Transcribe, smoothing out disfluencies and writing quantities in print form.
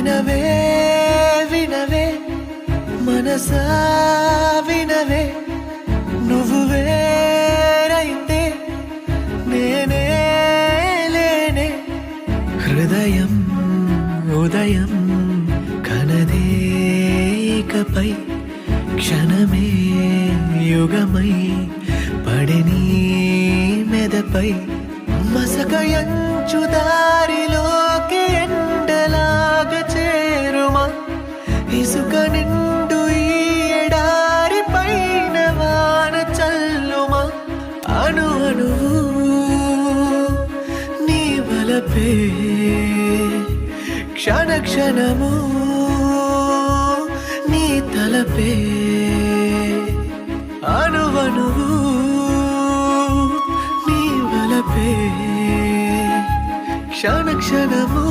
వినవే వినవే మనసా వినవే నువ్వు వేరైతే నేనే లేనే హృదయం ఉదయం కనదే ఇకపై క్షణమే యుగమై పడిని మెదపై మసకయంచు దారిలోకి ఎండలాగా చేరుమా ఇసుక నిండు ఈ ఎడారి పైన వాన చల్లుమా అణు అణువు నీ వలపే క్షణ క్షణము నీ తలపే అణువణువు నీ వలపే క్షణ క్షణము